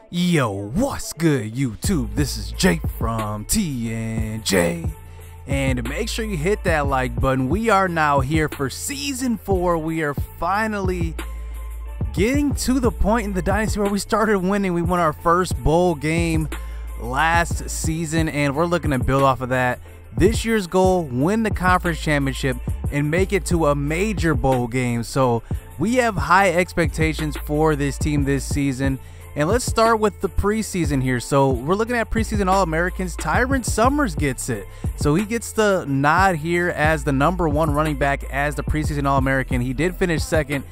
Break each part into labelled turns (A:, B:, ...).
A: Yo, what's good YouTube? This is Jake from Ncaa, and make sure you hit that like button. We are now here for season 4. We are finally getting to the point in the dynasty where we started winning. We won our first bowl game last season, and we're looking to build off of that. This year's goal, win the conference championship and make it to a major bowl game. So we have high expectations for this team this season. And let's start with the preseason here. So we're looking at preseason All-Americans. Tyron Summers gets it. So he gets the nod here as the #1 running back as the preseason All-American. He did finish second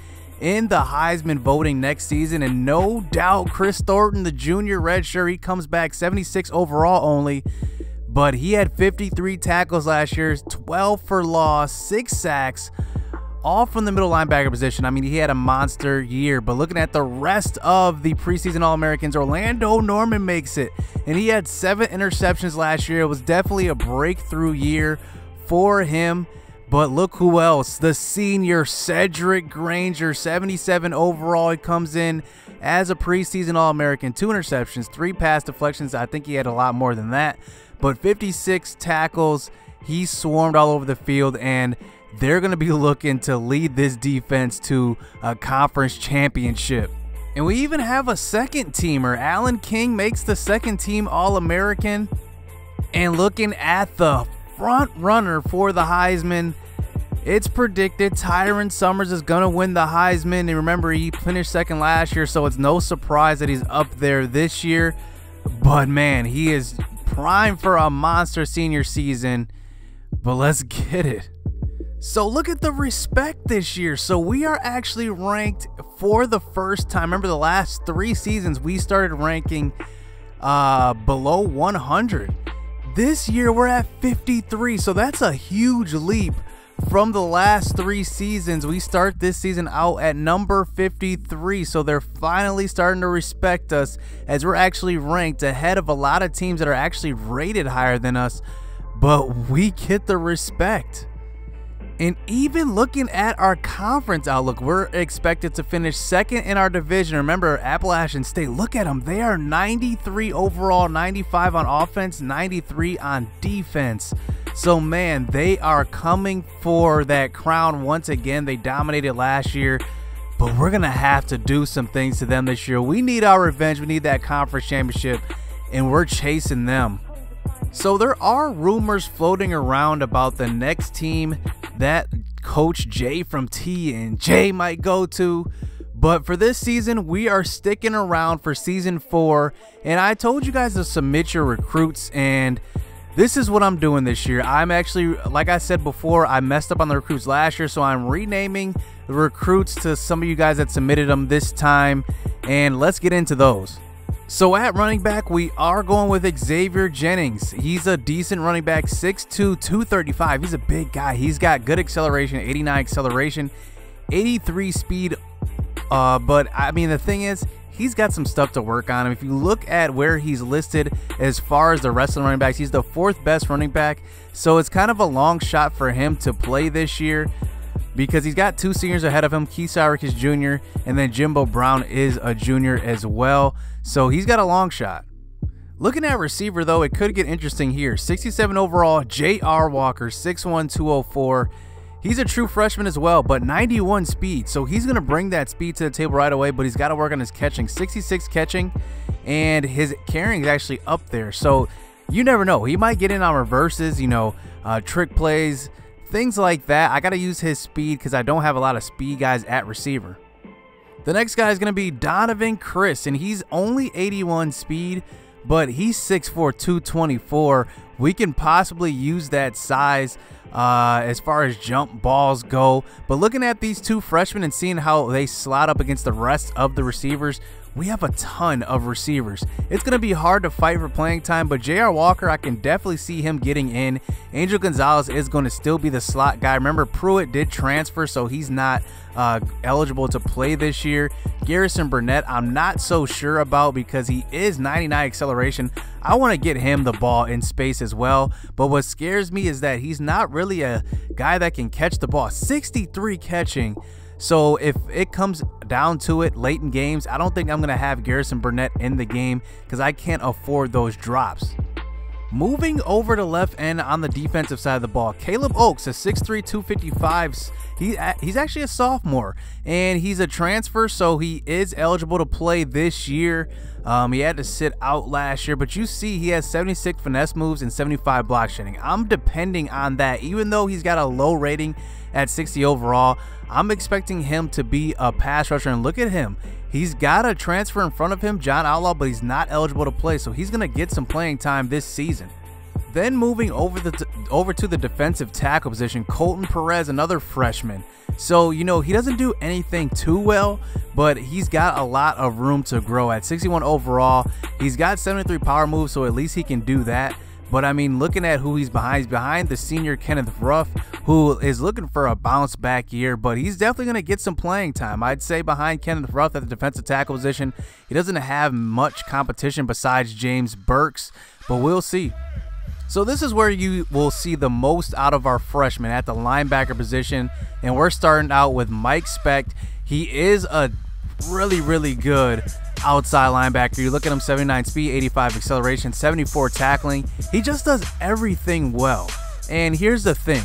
A: in the Heisman voting next season. And no doubt Chris Thornton, the junior redshirt, he comes back 76 overall only. But he had 53 tackles last year, 12 for loss, 6 sacks. All from the middle linebacker position. I mean, he had a monster year. But looking at the rest of the preseason All-Americans, Orlando Norman makes it. And he had 7 interceptions last year. It was definitely a breakthrough year for him. But look who else. The senior Cedric Granger, 77 overall. He comes in as a preseason All-American. 2 interceptions, 3 pass deflections. I think he had a lot more than that. But 56 tackles. He swarmed all over the field, and they're going to be looking to lead this defense to a conference championship. And we even have a second teamer. Alan King makes the second team All-American. And looking at the front runner for the Heisman, it's predicted Tyron Summers is going to win the Heisman. And remember, he finished second last year, so it's no surprise that he's up there this year. But man, he is primed for a monster senior season. But let's get it. So look at the respect this year. So we are actually ranked for the first time. Remember, the last 3 seasons we started ranking below 100. This year we're at 53. So that's a huge leap from the last 3 seasons. We start this season out at number 53. So they're finally starting to respect us as we're actually ranked ahead of a lot of teams that are actually rated higher than us. But we get the respect. And even looking at our conference outlook, we're expected to finish second in our division. Remember, Appalachian State, look at them. They are 93 overall, 95 on offense, 93 on defense. So, man, they are coming for that crown once again. They dominated last year, but we're going to have to do some things to them this year. We need our revenge. We need that conference championship, and we're chasing them. So there are rumors floating around about the next team that Coach Jay from Ncaa might go to. But for this season, we are sticking around for season 4. And I told you guys to submit your recruits, and this is what I'm doing this year. I'm actually, like I said before, I messed up on the recruits last year, so I'm renaming the recruits to some of you guys that submitted them this time. And let's get into those. So at running back, we are going with Xavier Jennings. He's a decent running back, 6'2", 235. He's a big guy. He's got good acceleration, 89 acceleration, 83 speed. But I mean, the thing is, he's got some stuff to work on. If you look at where he's listed as far as the rest of the running backs, he's the 4th best running back. So it's kind of a long shot for him to play this year, because he's got 2 seniors ahead of him. Keith Sowrick is junior, and then Jimbo Brown is a junior as well. So he's got a long shot. Looking at receiver, though, it could get interesting here. 67 overall, J.R. Walker, 6'1", 204. He's a true freshman as well, but 91 speed. So he's going to bring that speed to the table right away, but he's got to work on his catching. 66 catching, and his carrying is actually up there. So you never know. He might get in on reverses, you know, trick plays, things like that. I got to use his speed because I don't have a lot of speed guys at receiver. The next guy is going to be Donovan Chris, and he's only 81 speed, but he's 6'4", 224. We can possibly use that size as far as jump balls go. But looking at these 2 freshmen and seeing how they slot up against the rest of the receivers, we have a ton of receivers. It's going to be hard to fight for playing time, but J.R. Walker, I can definitely see him getting in. Angel Gonzalez is going to still be the slot guy. Remember, Pruitt did transfer, so he's not eligible to play this year. Garrison Burnett, I'm not so sure about because he is 99 acceleration. I want to get him the ball in space as well. But what scares me is that he's not really a guy that can catch the ball. 63 catching. So if it comes down to it late in games, I don't think I'm going to have Garrison Burnett in the game because I can't afford those drops. Moving over to left end on the defensive side of the ball, Caleb Oaks, a 6'3", 255. He's actually a sophomore, and he's a transfer, so he is eligible to play this year. He had to sit out last year, but you see he has 76 finesse moves and 75 block shedding. I'm depending on that. Even though he's got a low rating at 60 overall, I'm expecting him to be a pass rusher, and look at him. He's got a transfer in front of him, John Outlaw, but he's not eligible to play, so he's going to get some playing time this season. Then moving over to the defensive tackle position, Colton Perez, another freshman. So, you know, he doesn't do anything too well, but he's got a lot of room to grow. At 61 overall, he's got 73 power moves, so at least he can do that. But I mean, looking at who he's behind the senior Kenneth Ruff, who is looking for a bounce back year, but he's definitely going to get some playing time. I'd say behind Kenneth Ruff at the defensive tackle position, he doesn't have much competition besides James Burks, but we'll see. So this is where you will see the most out of our freshmen at the linebacker position, and we're starting out with Mike Specht. He is a really good outside linebacker. You look at him, 79 speed, 85 acceleration, 74 tackling. He just does everything well. And here's the thing,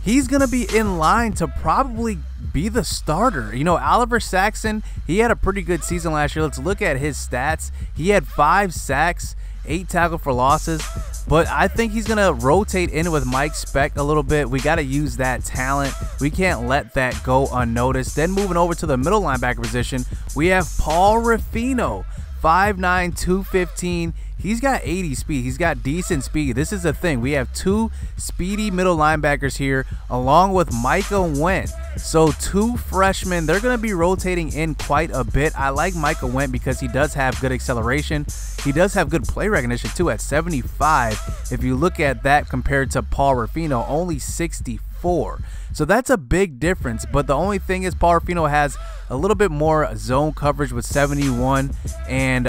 A: he's gonna be in line to probably be the starter. You know, Oliver Saxon, he had a pretty good season last year. Let's look at his stats. He had 5 sacks, 8 tackle for losses, but I think he's gonna rotate in with Mike Specht a little bit. We got to use that talent. We can't let that go unnoticed. Then moving over to the middle linebacker position, we have Paul Ruffino, 5'9", 215. He's got 80 speed. He's got decent speed. This is the thing. We have 2 speedy middle linebackers here along with Micah Went. So 2 freshmen. They're going to be rotating in quite a bit. I like Micah Went because he does have good acceleration. He does have good play recognition too at 75. If you look at that compared to Paul Ruffino, only 64. So that's a big difference, but the only thing is Paul Ruffino has a little bit more zone coverage with 71, and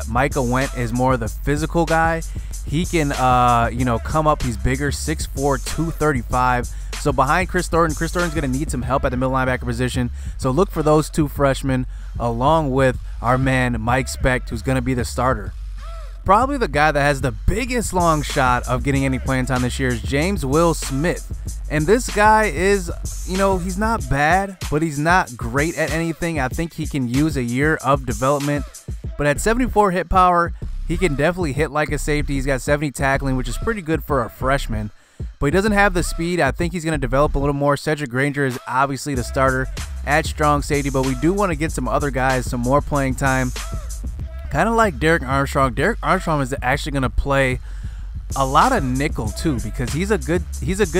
A: Micah Went is more the physical guy. He can, you know, come up. He's bigger, 6'4", 235. So behind Chris Thornton's going to need some help at the middle linebacker position. So look for those 2 freshmen along with our man Mike Specht, who's going to be the starter. Probably the guy that has the biggest long shot of getting any playing time this year is James Will Smith. And this guy is, you know, he's not bad, but he's not great at anything. I think he can use a year of development. But at 74 hit power, he can definitely hit like a safety. He's got 70 tackling, which is pretty good for a freshman. But he doesn't have the speed. I think he's going to develop a little more. Cedric Granger is obviously the starter at strong safety, but we do want to get some other guys some more playing time. Kind of like Derek Armstrong. Derek Armstrong is actually going to play a lot of nickel too because he's a good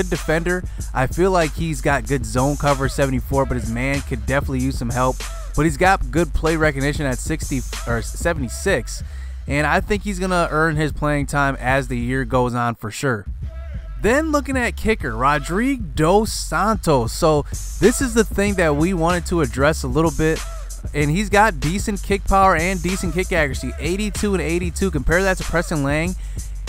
A: defender. I feel like he's got good zone cover, 74, but his man could definitely use some help. But he's got good play recognition at 60 or 76, and I think he's going to earn his playing time as the year goes on for sure. Then looking at kicker, Rodrigo Dos Santos. So this is the thing that we wanted to address a little bit. And he's got decent kick power and decent kick accuracy, 82 and 82. Compare that to Preston Lang.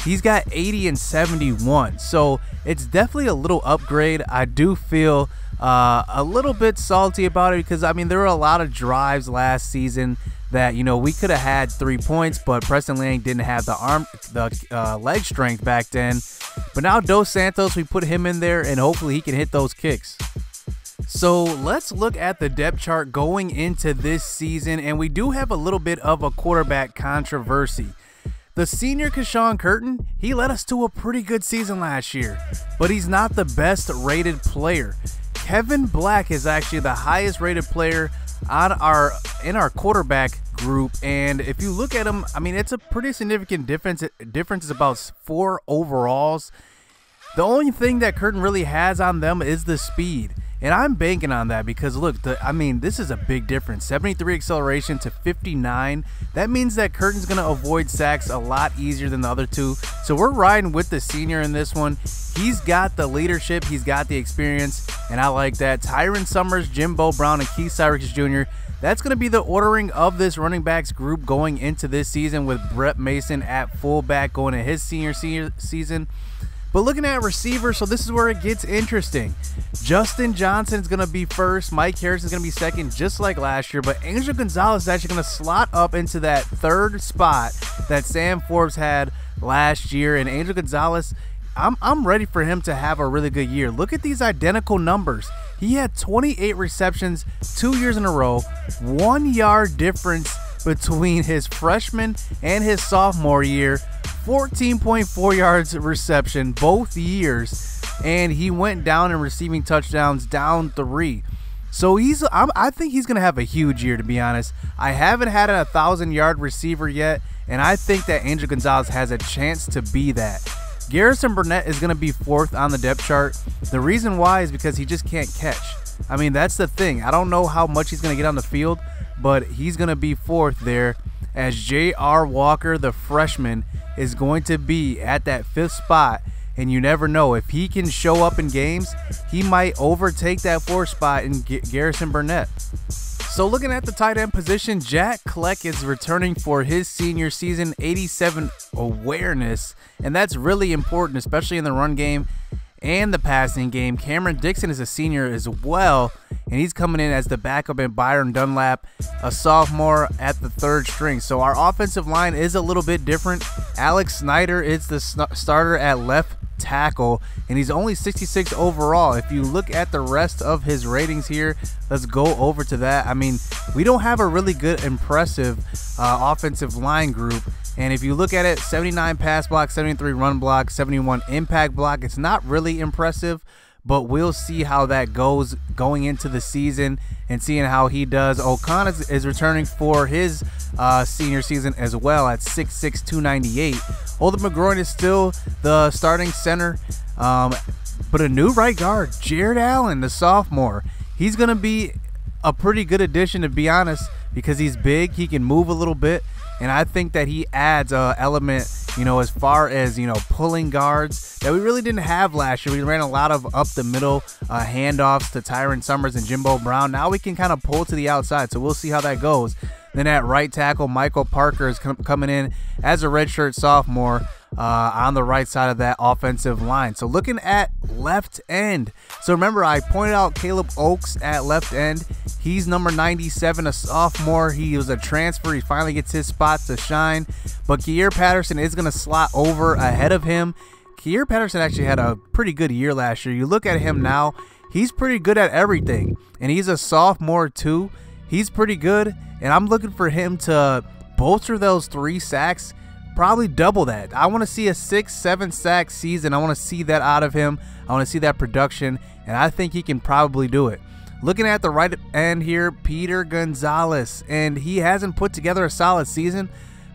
A: He's got 80 and 71. So it's definitely a little upgrade. I do feel a little bit salty about it because, I mean, there were a lot of drives last season that, you know, we could have had 3 points, but Preston Lang didn't have the leg strength back then. But now Dos Santos, we put him in there, and hopefully he can hit those kicks. So let's look at the depth chart going into this season, and we do have a little bit of a quarterback controversy. The senior Kashawn Curtin, he led us to a pretty good season last year, but he's not the best rated player. Kevin Black is actually the highest rated player in our quarterback group, and if you look at him, I mean, it's a pretty significant difference. Difference is about 4 overalls. The only thing that Curtin really has on them is the speed. And I'm banking on that because, look, I mean, this is a big difference. 73 acceleration to 59. That means that Curtin's going to avoid sacks a lot easier than the other 2. So we're riding with the senior in this one. He's got the leadership. He's got the experience. And I like that. Tyron Summers, Jimbo Brown, and Keith Cyrus Jr. That's going to be the ordering of this running backs group going into this season with Brett Mason at fullback going to his senior season. But looking at receivers, so this is where it gets interesting. Justin Johnson is going to be first. Mike Harris is going to be second, just like last year. But Angel Gonzalez is actually going to slot up into that third spot that Sam Forbes had last year. And Angel Gonzalez, I'm ready for him to have a really good year. Look at these identical numbers. He had 28 receptions 2 years in a row, 1 yard difference between his freshman and his sophomore year, 14.4 yards reception both years, and he went down in receiving touchdowns, down 3. So I think he's gonna have a huge year, to be honest. I haven't had a 1,000-yard receiver yet, and I think that Angel Gonzalez has a chance to be that. Garrison Burnett is gonna be 4th on the depth chart. The reason why is because he just can't catch. I mean, that's the thing. I don't know how much he's gonna get on the field, but he's gonna be 4th there, as J.R. Walker, the freshman, is going to be at that 5th spot. And you never know, if he can show up in games, he might overtake that 4th spot in Garrison Burnett. So looking at the tight end position, Jack Kleck is returning for his senior season, 87 awareness, and that's really important, especially in the run game and the passing game. Cameron Dixon is a senior as well, and he's coming in as the backup in Byron Dunlap, a sophomore at the 3rd string. So our offensive line is a little bit different. Alex Snyder is the starter at left tackle, and he's only 66 overall. If you look at the rest of his ratings here, let's go over to that. I mean, we don't have a really good, impressive offensive line group. And if you look at it, 79 pass block, 73 run block, 71 impact block, it's not really impressive, but we'll see how that goes going into the season and seeing how he does. O'Connor is returning for his senior season as well at 6'6", 298. Holden McGroin is still the starting center, but a new right guard, Jared Allen, the sophomore. He's going to be a pretty good addition, to be honest, because he's big, he can move a little bit, and I think that he adds an element, you know, as far as, you know, pulling guards that we really didn't have last year. We ran a lot of up the middle handoffs to Tyron Summers and Jimbo Brown. Now we can kind of pull to the outside, so we'll see how that goes. Then at right tackle, Michael Parker is coming in as a redshirt sophomore on the right side of that offensive line. So looking at left end, so remember I pointed out Caleb Oaks at left end. He's number 97, a sophomore. He was a transfer. He finally gets his spot to shine. But Keir Patterson is going to slot over ahead of him. Keir Patterson actually had a pretty good year last year. You look at him now, he's pretty good at everything. And he's a sophomore too. He's pretty good. And I'm looking for him to bolster those 3 sacks, probably double that. I want to see a 6-7 sack season. I want to see that out of him. I want to see that production. And I think he can probably do it. Looking at the right end here, Peter Gonzalez, and he hasn't put together a solid season,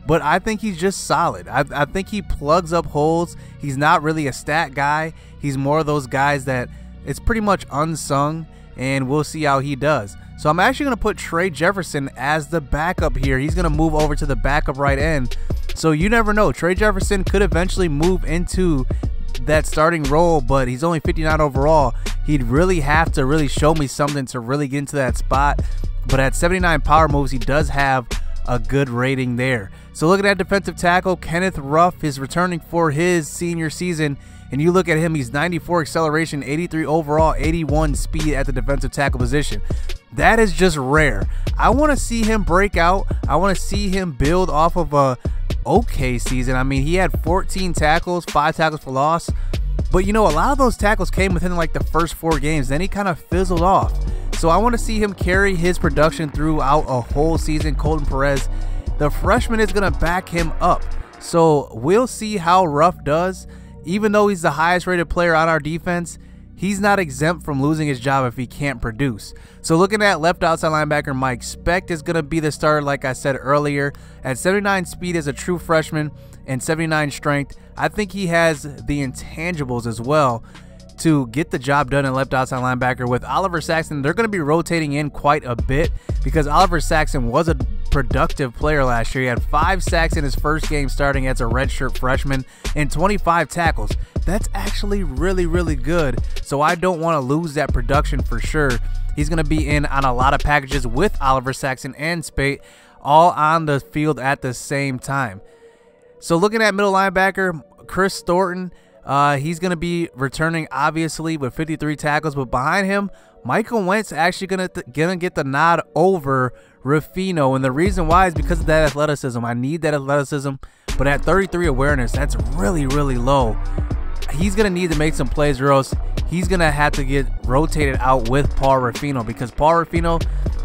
A: but I think he's just solid. I think he plugs up holes. He's not really a stat guy. He's more of those guys that it's pretty much unsung, and we'll see how he does. So I'm actually going to put Trey Jefferson as the backup here. He's going to move over to the backup right end. So you never know. Trey Jefferson could eventually move into that starting role, but he's only 59 overall. He'd really have to really show me something to really get into that spot. But at 79 power moves, he does have a good rating there. So looking at defensive tackle, Kenneth Ruff is returning for his senior season. And you look at him, he's 94 acceleration, 83 overall, 81 speed at the defensive tackle position. That is just rare. I want to see him break out. I want to see him build off of a okay season. I mean, he had 14 tackles, 5 tackles for loss. But, you know, a lot of those tackles came within like the first 4 games. Then he kind of fizzled off. So I want to see him carry his production throughout a whole season. Colton Perez, the freshman, is going to back him up. So we'll see how Ruff does. Even though he's the highest rated player on our defense, he's not exempt from losing his job if he can't produce. So looking at left outside linebacker, Mike Specht is going to be the starter, like I said earlier. At 79 speed as a true freshman and 79 strength, I think he has the intangibles as well to get the job done in left outside linebacker. With Oliver Saxon, they're going to be rotating in quite a bit because Oliver Saxon was a productive player last year. He had 5 sacks in his first game starting as a redshirt freshman and 25 tackles. That's actually really, really good. So I don't want to lose that production for sure. He's going to be in on a lot of packages with Oliver Saxon and Spate all on the field at the same time. So looking at middle linebacker, Chris Thornton, He's going to be returning, obviously, with 53 tackles. But behind him, Michael Wentz actually gonna get the nod over Ruffino. And the reason why is because of that athleticism. I need that athleticism. But at 33 awareness, that's really, really low. He's going to need to make some plays, or else he's going to have to get rotated out with Paul Ruffino, because Paul Ruffino,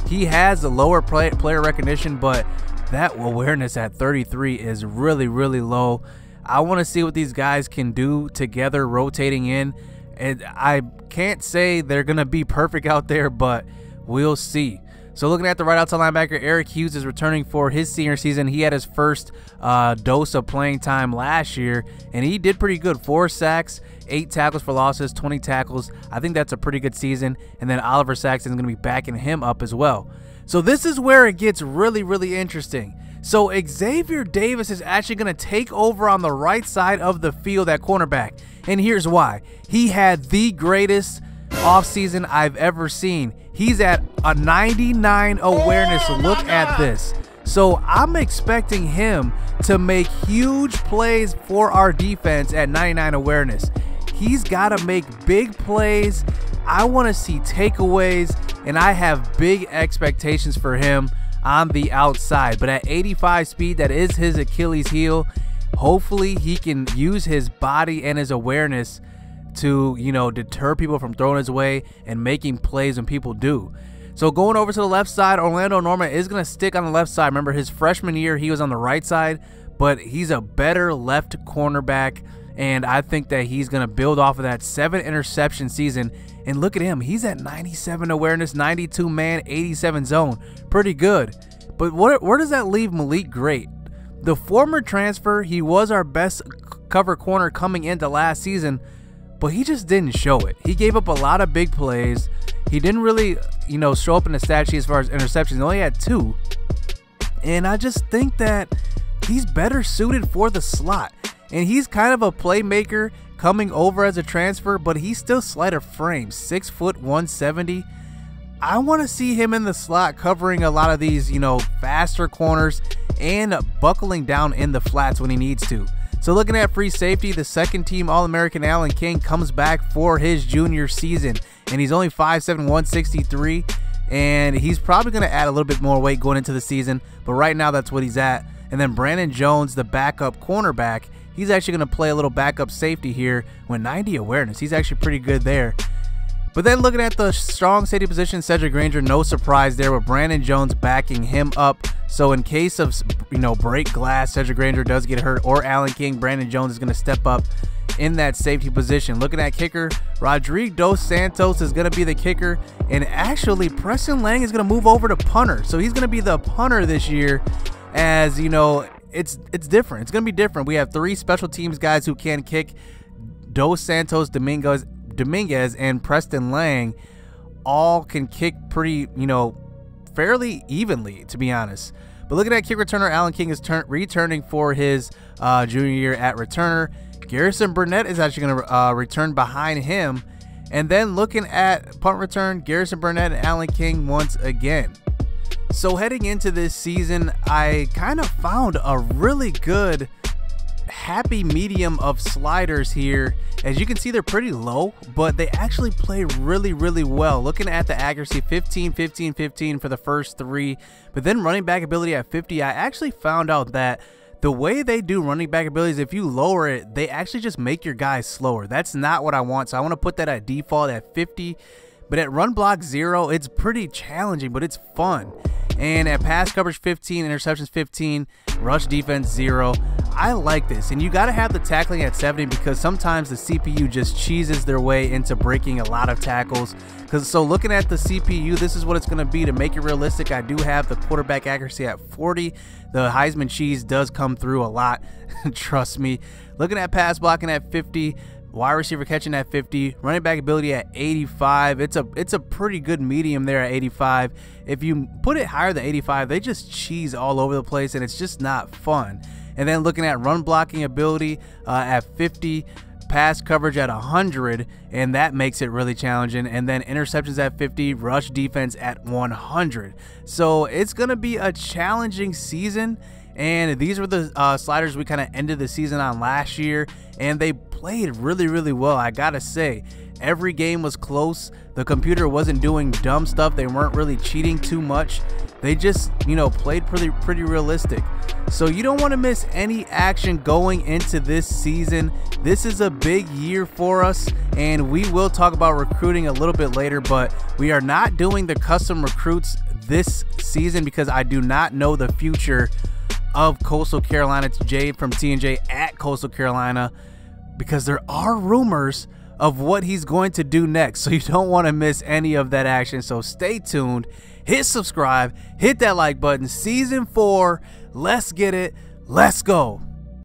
A: he has the lower player recognition, but that awareness at 33 is really, really low. I want to see what these guys can do together rotating in. And I can't say they're going to be perfect out there, but we'll see. So looking at the right outside linebacker, Eric Hughes is returning for his senior season. He had his first dose of playing time last year, and he did pretty good. 4 sacks, 8 tackles for losses, 20 tackles. I think that's a pretty good season. And then Oliver Saxton is going to be backing him up as well. So this is where it gets really, really interesting. So Xavier Davis is actually going to take over on the right side of the field at cornerback. And here's why. He had the greatest offseason I've ever seen. He's at a 99 awareness. Look at this. So I'm expecting him to make huge plays for our defense at 99 awareness. He's got to make big plays. I want to see takeaways, and I have big expectations for him on the outside. But at 85 speed, that is his Achilles heel. Hopefully he can use his body and his awareness to, deter people from throwing his way and making plays when people do. So going over to the left side, Orlando Norman is going to stick on the left side. Remember, his freshman year, he was on the right side, but he's a better left cornerback, and I think that he's going to build off of that 7 interception season. And look at him. He's at 97 awareness, 92 man, 87 zone. Pretty good. But where does that leave Malik Great? The former transfer, he was our best cover corner coming into last season, but he just didn't show it. He gave up a lot of big plays. He didn't really, show up in the stat sheet as far as interceptions. He only had 2. And I just think that he's better suited for the slot. And he's kind of a playmaker coming over as a transfer, but he's still slight of frame, 6 foot 170. I want to see him in the slot covering a lot of these, faster corners and buckling down in the flats when he needs to. So looking at free safety, the second team All-American Alan King comes back for his junior season, and he's only 5'7", 163, and he's probably going to add a little bit more weight going into the season, but right now that's what he's at. And then Brandon Jones, the backup cornerback, he's actually going to play a little backup safety here with 90 awareness. He's actually pretty good there. But then looking at the strong safety position, Cedric Granger, no surprise there with Brandon Jones backing him up. So in case of, break glass, Cedric Granger does get hurt, or Alan King, Brandon Jones is going to step up in that safety position. Looking at kicker, Rodrigo Dos Santos is going to be the kicker. And actually, Preston Lang is going to move over to punter. So he's going to be the punter this year, as, it's different. It's going to be different. We have 3 special teams guys who can kick. Dos Santos, Dominguez, and Preston Lang all can kick pretty, fairly evenly, to be honest. But looking at kick returner, Alan King is returning for his junior year at returner. Garrison Burnett is actually going to return behind him. And then looking at punt return, Garrison Burnett and Alan King once again. So heading into this season, I kind of found a really good happy medium of sliders here. As you can see, they're pretty low, but they actually play really, really well. Looking at the accuracy, 15, 15, 15 for the first 3, but then running back ability at 50. I actually found out that the way they do running back abilities, if you lower it, they actually just make your guys slower. That's not what I want, so I want to put that at default at 50. But at run block 0, it's pretty challenging, but it's fun. And at pass coverage 15, interceptions 15, rush defense 0. I like this. And you got to have the tackling at 70, because sometimes the CPU just cheeses their way into breaking a lot of tackles. So looking at the CPU, this is what it's going to be to make it realistic. I do have the quarterback accuracy at 40. The Heisman cheese does come through a lot. Trust me. Looking at pass blocking at 50. Wide receiver catching at 50, running back ability at 85. It's a pretty good medium there at 85. If you put it higher than 85, they just cheese all over the place, and it's just not fun. And then looking at run blocking ability at 50, pass coverage at 100, and that makes it really challenging. And then interceptions at 50, rush defense at 100. So it's going to be a challenging season. And these were the sliders we kind of ended the season on last year, and they played really well. I gotta say, every game was close. The computer wasn't doing dumb stuff. They weren't really cheating too much. They just, you know, played pretty realistic. So you don't want to miss any action going into this season. This is a big year for us, and we will talk about recruiting a little bit later, but we are not doing the custom recruits this season because I do not know the future of Coastal Carolina. It's Jay from T&J at Coastal Carolina, because there are rumors of what he's going to do next, so you don't want to miss any of that action. So stay tuned, hit subscribe, hit that like button. Season 4, let's get it, let's go.